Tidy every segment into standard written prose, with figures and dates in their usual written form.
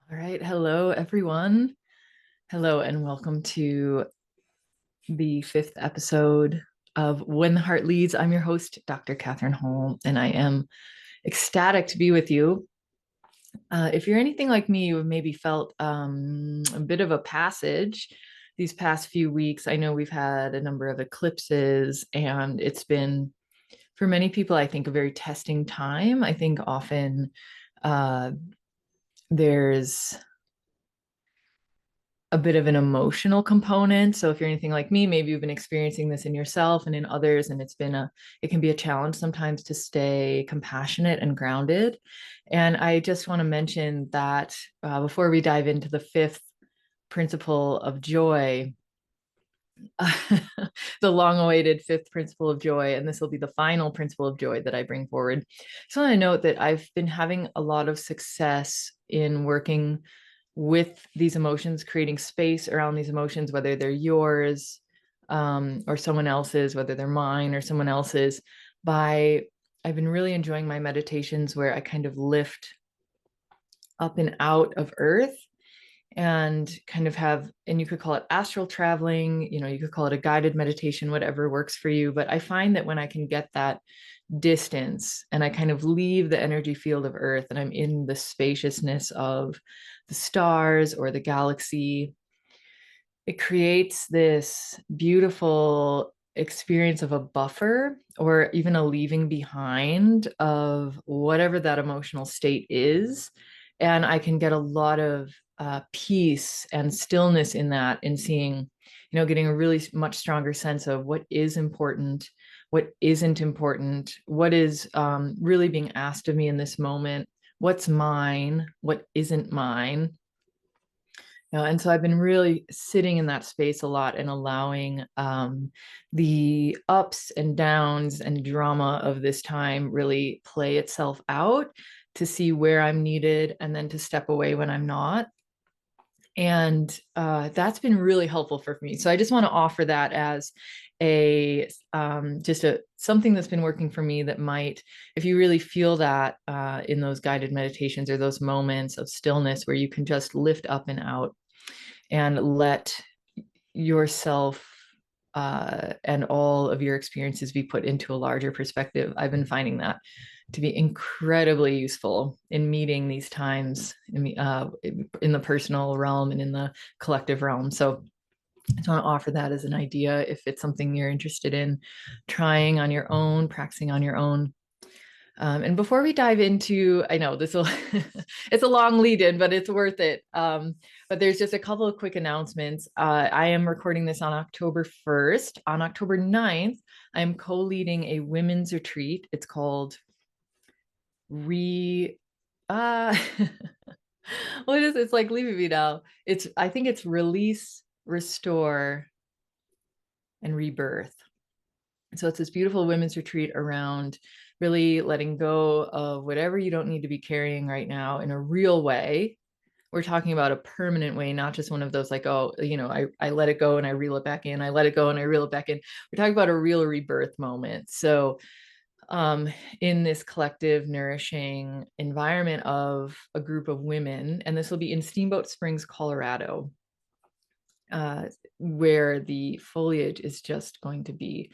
All right. Hello, everyone. Hello, and welcome to the fifth episode of When the Heart Leads. I'm your host, Dr. Catherine Hall, and I am ecstatic to be with you. If you're anything like me, you have maybe felt a bit of a passage these past few weeks. I know we've had a number of eclipses, and it's been, for many people, I think, a very testing time. I think often uh, there's a bit of an emotional component. So if you're anything like me, maybe you've been experiencing this in yourself and in others, and it can be a challenge sometimes to stay compassionate and grounded. And I just want to mention that before we dive into the fifth principle of joy, the long-awaited fifth principle of joy, and this will be the final principle of joy that I bring forward. So I want to note that I've been having a lot of success in working with these emotions, creating space around these emotions, whether they're yours or someone else's, whether they're mine or someone else's. I've been really enjoying my meditations where I kind of lift up and out of earth and kind of have, and you could call it astral traveling, you could call it a guided meditation, whatever works for you. But I find that when I can get that distance and I kind of leave the energy field of Earth and I'm in the spaciousness of the stars or the galaxy, it creates this beautiful experience of a buffer or even a leaving behind of whatever that emotional state is. And I can get a lot of peace and stillness in that, in seeing, getting a really much stronger sense of what is important, what isn't important, what is really being asked of me in this moment, what's mine, what isn't mine. And so I've been really sitting in that space a lot and allowing the ups and downs and drama of this time really play itself out, to see where I'm needed and then to step away when I'm not. And that's been really helpful for me. So I just want to offer that as a just a something that's been working for me, that might, if you really feel that in those guided meditations or those moments of stillness where you can just lift up and out and let yourself and all of your experiences be put into a larger perspective. I've been finding that to be incredibly useful in meeting these times in the personal realm and in the collective realm. So I just want to offer that as an idea if it's something you're interested in trying on your own, practicing on your own. And before we dive into, I know this will, it's a long lead in, but it's worth it. But there's just a couple of quick announcements. I am recording this on October 1st. On October 9th, I'm co-leading a women's retreat. It's called uh, what is it? It's like leaving me now. I think it's Release, Restore, and Rebirth. So it's this beautiful women's retreat around really letting go of whatever you don't need to be carrying right now in a real way. We're talking about a permanent way, not just one of those like, oh, I let it go and I reel it back in. I let it go and I reel it back in. We're talking about a real rebirth moment. So in this collective, nourishing environment of a group of women, and this will be in Steamboat Springs, Colorado, uh, where the foliage is just going to be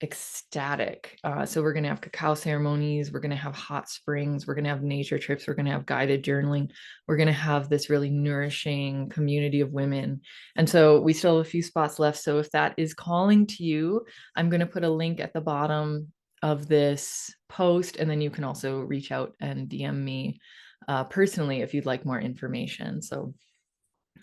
ecstatic. So we're going to have cacao ceremonies. We're going to have hot springs. We're going to have nature trips. We're going to have guided journaling. We're going to have this really nourishing community of women. And so we still have a few spots left. So if that is calling to you, I'm going to put a link at the bottom of this post. And then you can also reach out and DM me personally if you'd like more information. So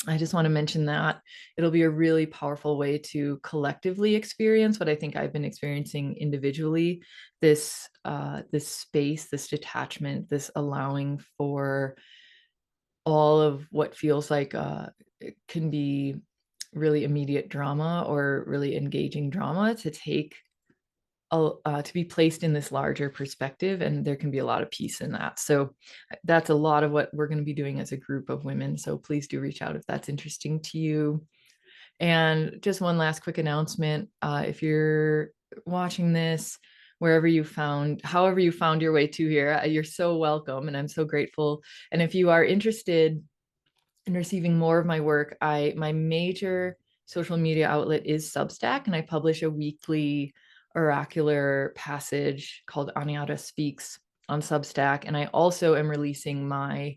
I just want to mention that it'll be a really powerful way to collectively experience what I think I've been experiencing individually, this space, this detachment, this allowing for all of what feels like it can be really immediate drama or really engaging drama to be placed in this larger perspective, and there can be a lot of peace in that. So that's a lot of what we're going to be doing as a group of women. So please do reach out if that's interesting to you. And just one last quick announcement. If you're watching this, however you found your way to here, you're so welcome. And I'm so grateful. And if you are interested and receiving more of my work, my major social media outlet is Substack, and I publish a weekly oracular passage called Anyata Speaks on Substack. And I also am releasing my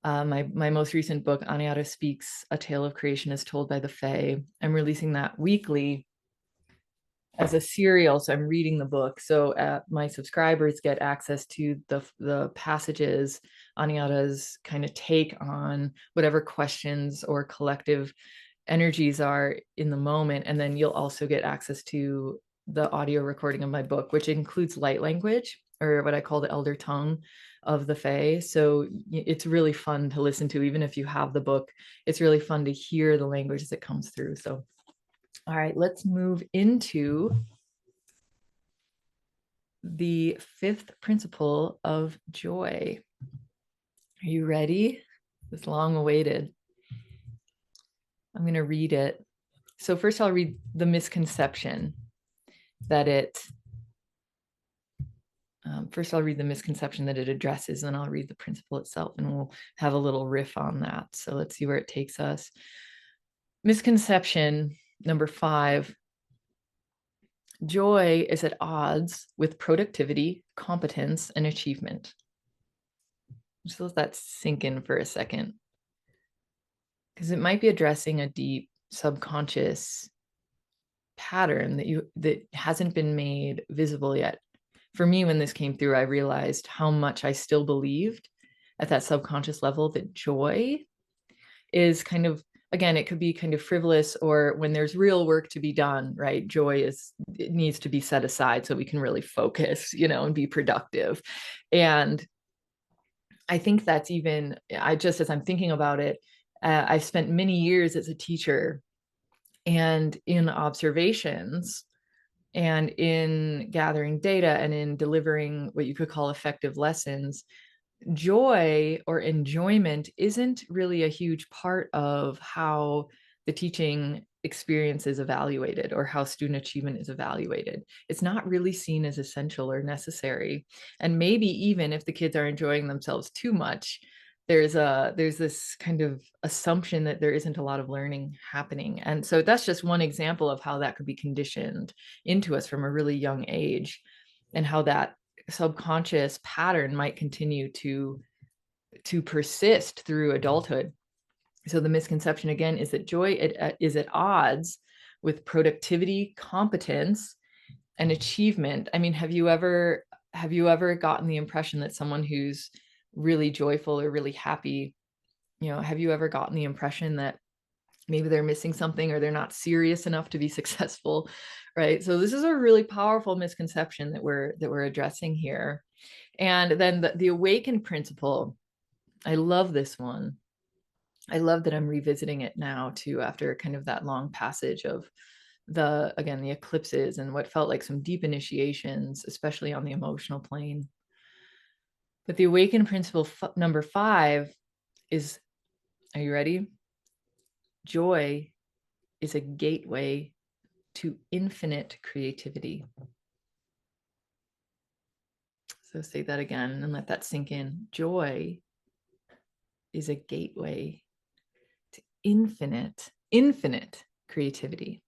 most recent book, Anyata Speaks: A Tale of Creation as Told by the Fae. I'm releasing that weekly as a serial, so I'm reading the book. So my subscribers get access to the passages, Anyata's kind of take on whatever questions or collective energies are in the moment. And then you'll also get access to the audio recording of my book, which includes light language, or what I call the elder tongue of the Fae. So it's really fun to listen to, even if you have the book. It's really fun to hear the language as it comes through. So, all right, let's move into the fifth principle of joy. Are you ready? It's long awaited. I'm going to read it. So first I'll read the misconception that it addresses, and I'll read the principle itself, and we'll have a little riff on that. So let's see where it takes us. Misconception number 5. Joy is at odds with productivity, competence, and achievement. Just let that sink in for a second, because it might be addressing a deep subconscious pattern that hasn't been made visible yet. For me, when this came through, I realized how much I still believed at that subconscious level that joy is kind of, again, it could be kind of frivolous, or when there's real work to be done, right? It needs to be set aside so we can really focus, and be productive. And I think that's even, as I'm thinking about it, I've spent many years as a teacher, and in observations and in gathering data and in delivering what you could call effective lessons, joy or enjoyment isn't really a huge part of how the teaching experience is evaluated or how student achievement is evaluated. It's not really seen as essential or necessary. And maybe even if the kids are enjoying themselves too much, there's this kind of assumption that there isn't a lot of learning happening. And so that's just one example of how that could be conditioned into us from a really young age, and how that subconscious pattern might continue to persist through adulthood. So the misconception again is that joy is at odds with productivity, competence, and achievement. I mean, have you ever gotten the impression that someone who's really joyful or really happy, have you ever gotten the impression that maybe they're missing something, or they're not serious enough to be successful, right? So this is a really powerful misconception that we're addressing here. And then the awakened principle, I love this one. I love that I'm revisiting it now too, after kind of that long passage of the eclipses and what felt like some deep initiations, especially on the emotional plane. But the awakened principle number 5 is, are you ready? Joy is a gateway to infinite creativity. So say that again and let that sink in. Joy is a gateway to infinite creativity.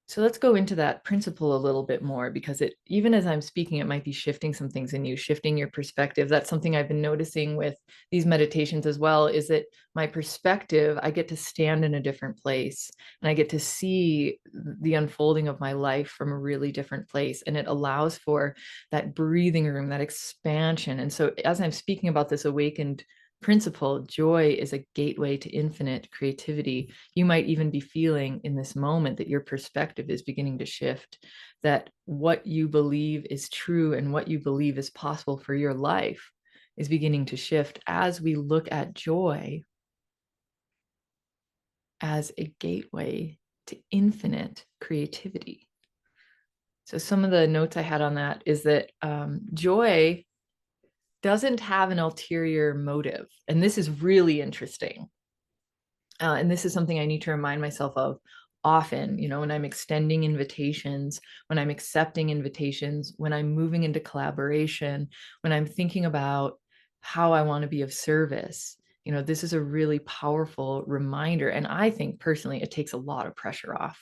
So let's go into that principle a little bit more, because it, even as I'm speaking, it might be shifting some things in you, shifting your perspective. That's something I've been noticing with these meditations as well, is that my perspective, I get to stand in a different place, and I get to see the unfolding of my life from a really different place. And it allows for that breathing room, that expansion. And so as I'm speaking about this awakened principle, joy is a gateway to infinite creativity. You might even be feeling in this moment that your perspective is beginning to shift, that what you believe is true and what you believe is possible for your life is beginning to shift as we look at joy as a gateway to infinite creativity. So some of the notes I had on that is that joy doesn't have an ulterior motive. And this is really interesting. And this is something I need to remind myself of often, when I'm extending invitations, when I'm accepting invitations, when I'm moving into collaboration, when I'm thinking about how I want to be of service. you know, this is a really powerful reminder. And I think personally, it takes a lot of pressure off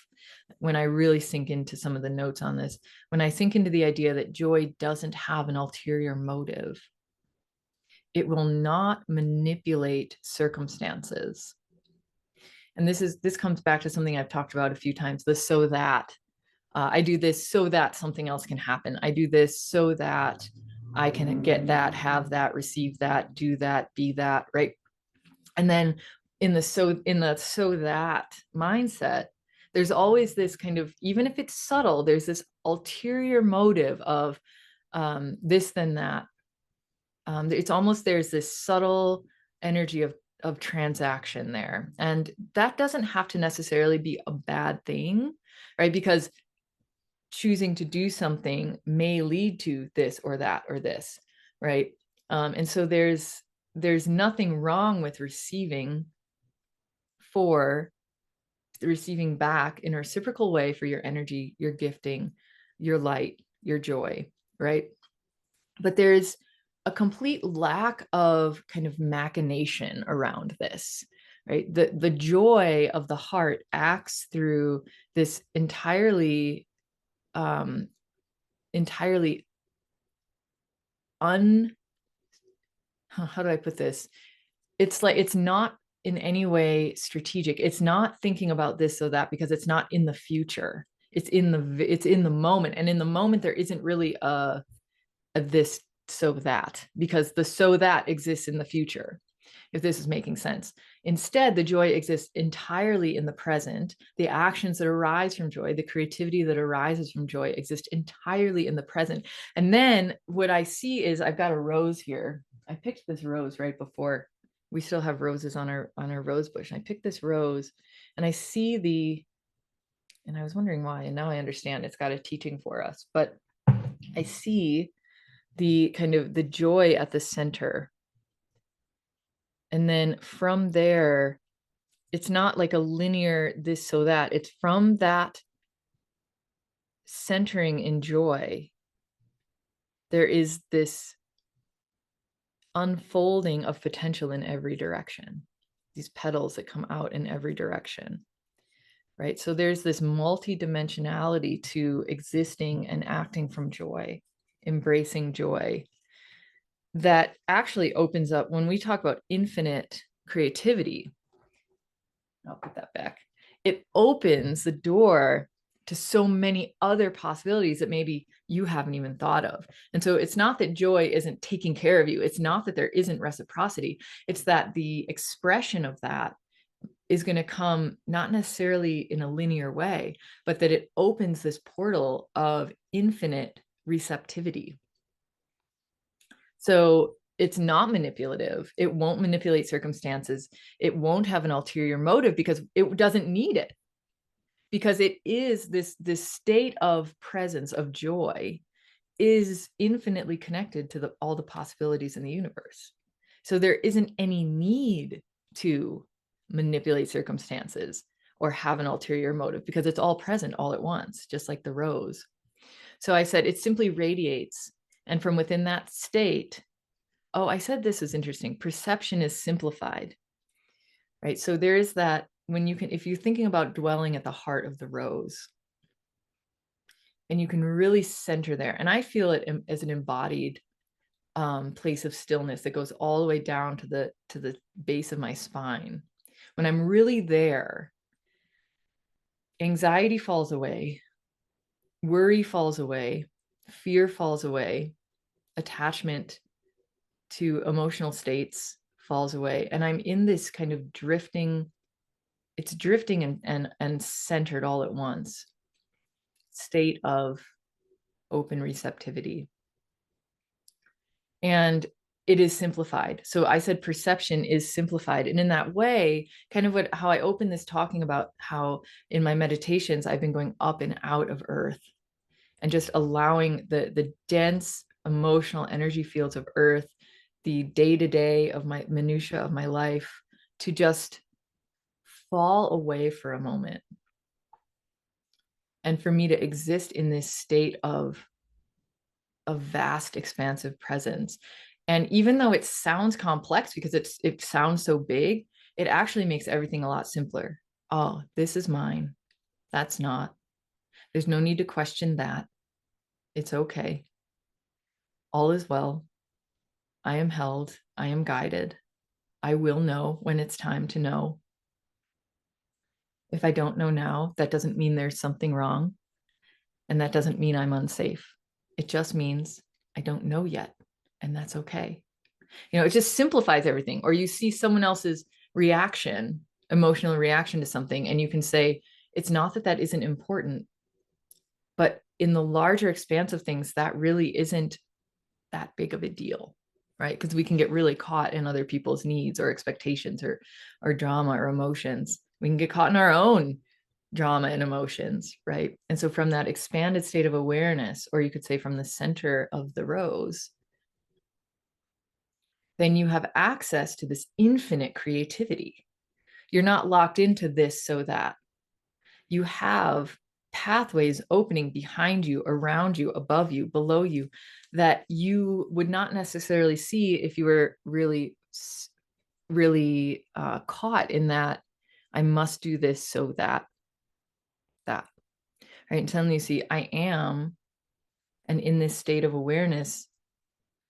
when I really sink into some of the notes on this, when I sink into the idea that joy doesn't have an ulterior motive. It will not manipulate circumstances. And this comes back to something I've talked about a few times, the so that. I do this so that something else can happen. I do this so that I can get that, have that, receive that, do that, be that, right? And then in the so that mindset, there's always this kind of, even if it's subtle, there's this ulterior motive of this, then that. It's almost, there's this subtle energy of transaction there. And that doesn't have to necessarily be a bad thing, right? Because choosing to do something may lead to this or that or this, right? And so there's nothing wrong with receiving back in a reciprocal way for your energy, your gifting, your light, your joy, right? But there's a complete lack of kind of machination around this, right? The joy of the heart acts through this entirely how do I put this? It's like, it's not in any way strategic. It's not thinking about this or that, because it's not in the future. It's in the moment. And in the moment, there isn't really a this so that, because the so that exists in the future, if this is making sense. Instead, the joy exists entirely in the present. The actions that arise from joy, the creativity that arises from joy, exist entirely in the present. And then what I see is, I've got a rose here. I picked this rose right before. We still have roses on our rose bush. And I picked this rose, and I see and I was wondering why, and now I understand, it's got a teaching for us. But I see the kind of the joy at the center. And then from there, it's not like a linear this, so that. It's from that centering in joy, there is this unfolding of potential in every direction, these petals that come out in every direction, right? So there's this multidimensionality to existing and acting from joy, embracing joy, that actually opens up, when we talk about infinite creativity, I'll put that back, it opens the door to so many other possibilities that maybe you haven't even thought of. And so it's not that joy isn't taking care of you. It's not that there isn't reciprocity. It's that the expression of that is going to come not necessarily in a linear way, but that it opens this portal of infinite receptivity. So it's not manipulative. It won't manipulate circumstances. It won't have an ulterior motive, because it doesn't need it. Because it is this state of presence, of joy, is infinitely connected to all the possibilities in the universe. So there isn't any need to manipulate circumstances or have an ulterior motive, because it's all present all at once, just like the rose. So I said it simply radiates. And from within that state, oh, I said this is interesting, perception is simplified, right? So there is that, when you can, if you're thinking about dwelling at the heart of the rose, and you can really center there, and I feel it as an embodied place of stillness that goes all the way down to the base of my spine. When I'm really there, anxiety falls away, worry falls away, fear falls away, attachment to emotional states falls away, and I'm in this kind of drifting, it's drifting and centered all at once state of open receptivity. And it is simplified. So I said perception is simplified. And in that way, kind of how I open this talking about how in my meditations, I've been going up and out of earth and just allowing the dense emotional energy fields of earth, the day-to-day of my minutia of my life, to just fall away for a moment. And for me to exist in this state of a vast expansive presence. And even though it sounds complex because it sounds so big, it actually makes everything a lot simpler. Oh, this is mine. That's not. There's no need to question that. It's okay. All is well. I am held. I am guided. I will know when it's time to know. If I don't know now, that doesn't mean there's something wrong. And that doesn't mean I'm unsafe. It just means I don't know yet. And that's okay. It just simplifies everything. Or you see someone else's reaction, emotional reaction to something, and you can say, it's not that that isn't important, but in the larger expanse of things, that really isn't that big of a deal, right? Because we can get really caught in other people's needs or expectations or drama or emotions. We can get caught in our own drama and emotions, right? And so from that expanded state of awareness, or you could say from the center of the rose, then you have access to this infinite creativity. You're not locked into this so that. You have pathways opening behind you, around you, above you, below you, that you would not necessarily see if you were really caught in that I must do this so that right. And suddenly you see I am, and in this state of awareness,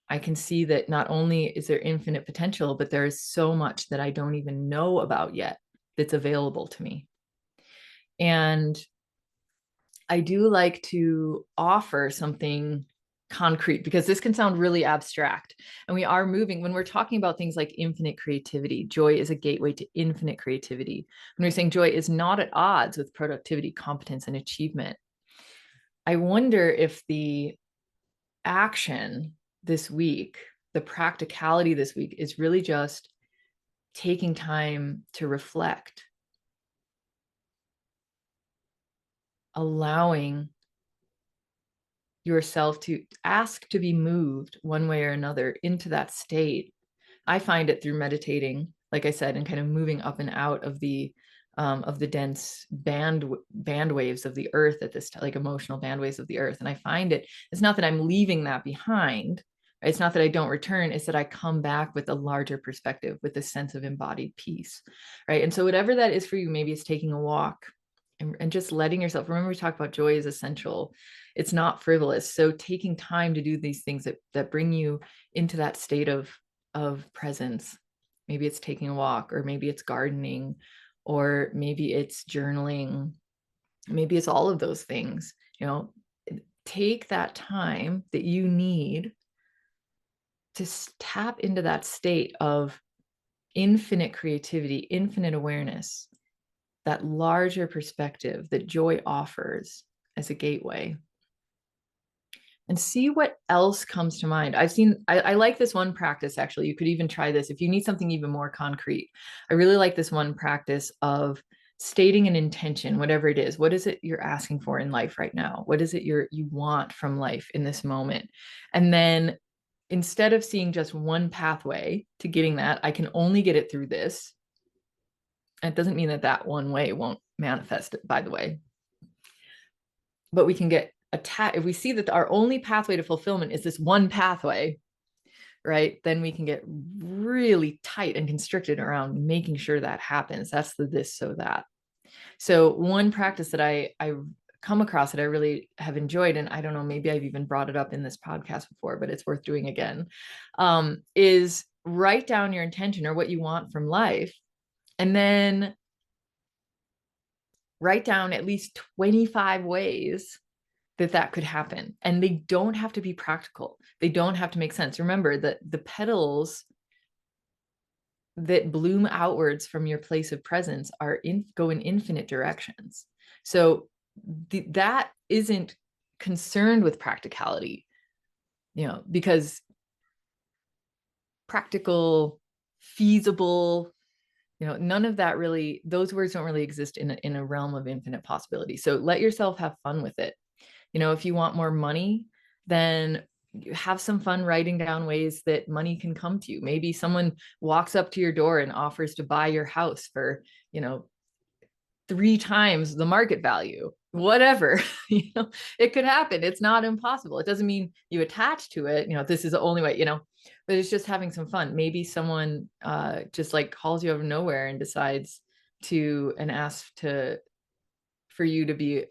I can see that not only is there infinite potential, but there is so much that I don't even know about yet that's available to me. And I do like to offer something concrete because this can sound really abstract. And we are moving when we're talking about things like infinite creativity. Joy is a gateway to infinite creativity. When we're saying joy is not at odds with productivity, competence, and achievement, I wonder if the action this week, the practicality this week, is really just taking time to reflect, allowing yourself to ask to be moved one way or another into that state. I find it through meditating, like I said, and kind of moving up and out of the dense band waves of the earth at this like emotional band waves of the earth. And I find it's not that I'm leaving that behind. Right? It's not that I don't return. It's that I come back with a larger perspective, with a sense of embodied peace. Right. And so whatever that is for you, maybe it's taking a walk and just letting yourself, remember we talked about joy is essential. It's not frivolous. So taking time to do these things that bring you into that state of presence. Maybe it's taking a walk, or maybe it's gardening, or maybe it's journaling. Maybe it's all of those things. Take that time that you need to tap into that state of infinite creativity, infinite awareness, that larger perspective that joy offers as a gateway. And see what else comes to mind. I like this one practice, actually. You could even try this if you need something even more concrete. I really like this one practice of stating an intention, whatever it is. What is it you're asking for in life right now? What is it you want from life in this moment? And then instead of seeing just one pathway to getting that, I can only get it through this. And it doesn't mean that one way won't manifest it, by the way. But we can get attached. If we see that our only pathway to fulfillment is this one pathway, right, then we can get really tight and constricted around making sure that happens. That's the this so that. So one practice that I come across that I really have enjoyed, and I don't know, maybe I've even brought it up in this podcast before, but it's worth doing again, is write down your intention or what you want from life, and then write down at least 25 ways that could happen. And they don't have to be practical. They don't have to make sense. Remember that the petals that bloom outwards from your place of presence go in infinite directions. So that isn't concerned with practicality, because practical, feasible, none of that really, those words don't really exist in a realm of infinite possibility. So let yourself have fun with it. If you want more money, then have some fun writing down ways that money can come to you. Maybe someone walks up to your door and offers to buy your house for, 3 times the market value, whatever. It could happen. It's not impossible. It doesn't mean you attach to it, this is the only way, but it's just having some fun. Maybe someone just like calls you out of nowhere and decides to and asks for you to be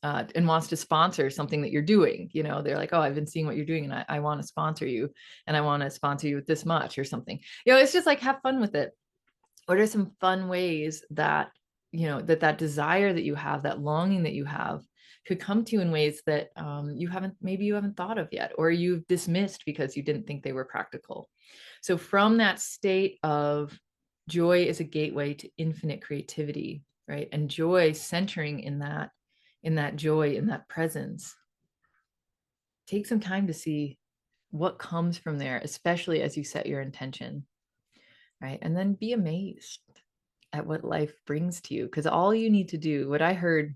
and wants to sponsor something that you're doing. They're like, oh, I've been seeing what you're doing and I want to sponsor you, and I want to sponsor you with this much or something. It's just like, have fun with it. What are some fun ways that that desire that you have, that longing that you have, could come to you in ways that you haven't thought of yet, or you've dismissed because you didn't think they were practical. So from that state of joy is a gateway to infinite creativity, right? And joy centering in that joy, in that presence. Take some time to see what comes from there, especially as you set your intention, right? And then be amazed at what life brings to you. Because all you need to do, what I've heard,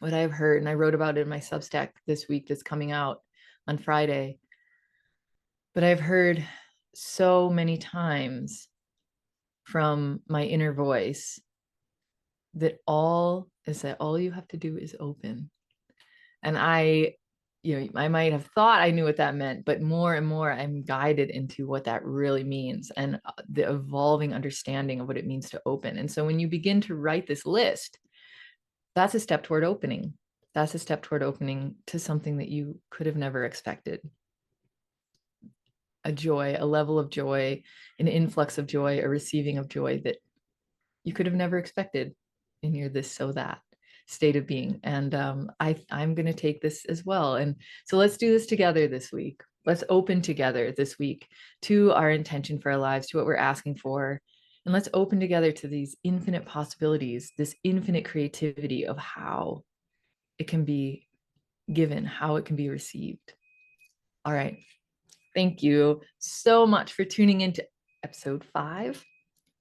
and I wrote about it in my Substack this week that's coming out on Friday, but I've heard so many times from my inner voice that all you have to do is open. And I might have thought I knew what that meant, but more and more I'm guided into what that really means, and the evolving understanding of what it means to open. And so when you begin to write this list, that's a step toward opening. That's a step toward opening to something that you could have never expected. A joy, a level of joy, an influx of joy, a receiving of joy that you could have never expected in your this, so that state of being. And I'm going to take this as well. And so let's do this together this week. Let's open together this week to our intention for our lives, to what we're asking for. And let's open together to these infinite possibilities, this infinite creativity of how it can be given, how it can be received. All right. Thank you so much for tuning into episode 5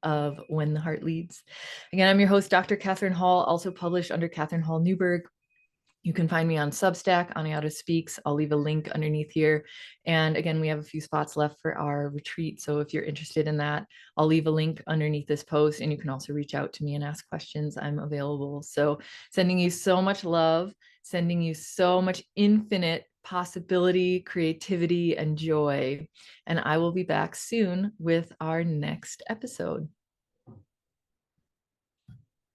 of When the Heart Leads. Again, I'm your host, Dr. Catherine Hall, also published under Catherine Hall Newberg. You can find me on Substack, Aniata Speaks. I'll leave a link underneath here. And again, we have a few spots left for our retreat. So if you're interested in that, I'll leave a link underneath this post, and you can also reach out to me and ask questions. I'm available. So sending you so much love, sending you so much infinite possibility, creativity, and joy. And I will be back soon with our next episode.